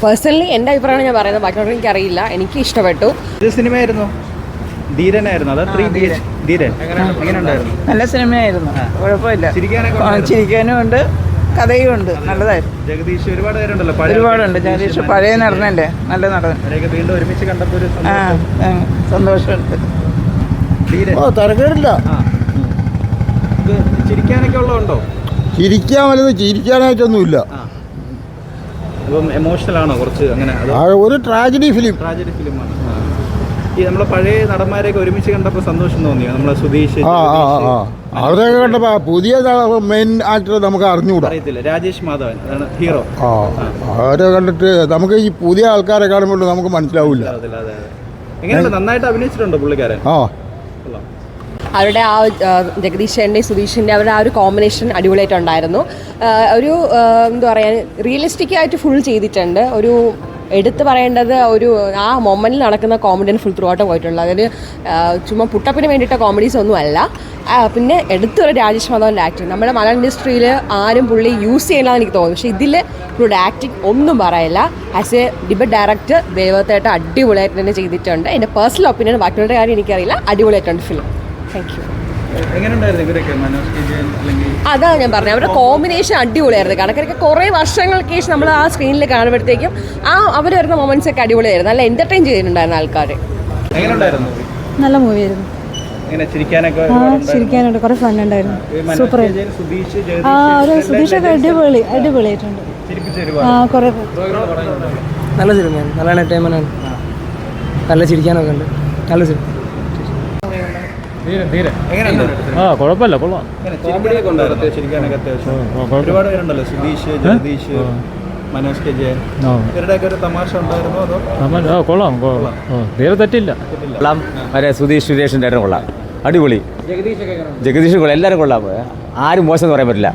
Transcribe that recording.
Personally എൻ്റെ അഭിപ്രായമാണ് ഞാൻ പറയുന്നത്, ബാക്കിയുള്ളവർ എനിക്കറിയില്ല. എനിക്ക് ഇഷ്ടപ്പെട്ടു. ഇത് സിനിമയായിരുന്നു, ധീരനായിരുന്നു. അത് ധീരൻ എങ്ങനെയുണ്ടായിരുന്നു? നല്ല സിനിമയായിരുന്നു, കുഴപ്പമില്ല. ചിരിക്കാനും ഉണ്ട്, കഥയും ഉണ്ട്, നല്ലതായിരുന്നു. ജഗദീഷ് ഒരുപാട് പേരുണ്ടല്ലോ, ഒരുപാടുണ്ട്. ജഗദീഷ് പഴയ നടനല്ലേ, നല്ല നടൻ. വീണ്ടും ഒരുമിച്ച് കണ്ടപ്പോൾ സന്തോഷമുണ്ട്. തരക്കേടില്ല. ചിരിക്കാനൊക്കെ ഉള്ളതുണ്ടോ? ചിരിക്കാൻ വലുത് ചിരിക്കാനായിട്ടൊന്നുമില്ല. എമോഷണൽ ആണോ കുറച്ച്? അങ്ങനെ ഒരു ട്രാജഡി ഫിലിമാണ്. ഈ നമ്മളെ പഴയ നടന്മാരെയൊക്കെ ഒരുമിച്ച് കണ്ടപ്പോൾ സന്തോഷം തോന്നിയോ? നമ്മളെ സുധീഷ് അവരെയൊക്കെ കണ്ടപ്പോ പുതിയ മെയിൻ ആക്ടർ നമുക്ക് അറിഞ്ഞുകൂടാ, അറിയത്തില്ല. രാജേഷ് മാധവൻ അതാണ് ഹീറോ. അവരെ കണ്ടിട്ട് നമുക്ക് ഈ പുതിയ ആൾക്കാരെ കാണുമ്പോൾ നമുക്ക് മനസ്സിലാവില്ല. എങ്ങനെയുണ്ട്? നന്നായിട്ട് അഭിനയിച്ചിട്ടുണ്ടോ പുള്ളിക്കാരൻ? അവരുടെ ആ ജഗദീഷൻ്റെയും സുധീഷിൻ്റെ അവരുടെ ആ ഒരു കോമ്പിനേഷൻ അടിപൊളിയായിട്ടുണ്ടായിരുന്നു. ഒരു എന്താ പറയുക, റിയലിസ്റ്റിക് ആയിട്ട് ഫുൾ ചെയ്തിട്ടുണ്ട്. ഒരു എടുത്തു പറയേണ്ടത് ഒരു ആ മൊമെൻറ്റിൽ നടക്കുന്ന കോമഡിയാണ് ഫുൾ ത്രൂ ആയിട്ട് പോയിട്ടുള്ളത്. അതിന് ചുമ്മാ പുട്ടപ്പിന് വേണ്ടിയിട്ട കോമഡീസ് ഒന്നും അല്ല. പിന്നെ എടുത്തൊരു രാജേഷ് മാധവൻ്റെ ആക്ടിങ് നമ്മുടെ മലയാളം ഇൻഡസ്ട്രിയിൽ ആരും പുള്ളി യൂസ് ചെയ്യണമെന്ന് എനിക്ക് തോന്നുന്നു. പക്ഷേ ഇതിൽ പുള്ളിയുടെ ആക്ടിങ് ഒന്നും പറയില്ല. ആസ് എ ഡിബേറ്റ് ഡയറക്ടർ ദേവത്തായിട്ട് അടിപൊളിയായിട്ട് തന്നെ ചെയ്തിട്ടുണ്ട്. എൻ്റെ പേഴ്സണൽ ഒപ്പീനിയൻ, ബാക്കിയുള്ള കാര്യം എനിക്കറിയില്ല. അടിപൊളിയായിട്ടുണ്ട് ഫിലിം. Thank you. അതാണ് ഞാൻ പറഞ്ഞത്, അവരുടെ കോമ്പിനേഷൻ അടിപൊളിയായിരുന്നു. കണക്കൊക്കെ കുറേ വർഷങ്ങൾക്ക് ശേഷം നമ്മൾ ആ സ്ക്രീനിൽ കാണുമ്പോഴത്തേക്കും അവർ വരുന്ന മൊമെന്റ്സ് ഒക്കെ അടിപൊളിയായിരുന്നു. നല്ല എൻ്റർടൈൻ ചെയ്തിട്ടുണ്ടായിരുന്നു ആൾക്കാർ. നല്ല മൂവിയായിരുന്നു. ചിരിക്കാനുണ്ട്, കുറേ ഫൺ ഉണ്ടായിരുന്നു. സൂപ്പർ ആയിരുന്നു. സുധീഷൊക്കെ അടിപൊളിയായിട്ടുണ്ട്. കുറേ നല്ല സിനിമയാണ്, നല്ല എൻ്റർടൈൻമെൻ്റ് ആണ്, നല്ല ചിരിക്കാനൊക്കെ ഉണ്ട്. നല്ല സിനിമ. കുഴപ്പമില്ല, കൊള്ളാം. ഒരുപാട് പേരുണ്ടല്ലോ, സുധീഷ്, ജഗദീഷ്, മനോജ് കെ ജയൻ, ഇവരുടെയൊക്കെ ഒരു തമാശ ഉണ്ടായിരുന്നു. അതോ കൊള്ളാം, തീരെ തെറ്റില്ല. കൊള്ളാം. സുധീഷ് സുരേഷിൻ്റെ കൊള്ളാം, അടിപൊളി. ജഗദീഷ് കൊള്ളാം, എല്ലാവരും കൊള്ളാം. ആരും മോശം എന്ന് പറയാൻ പറ്റില്ല.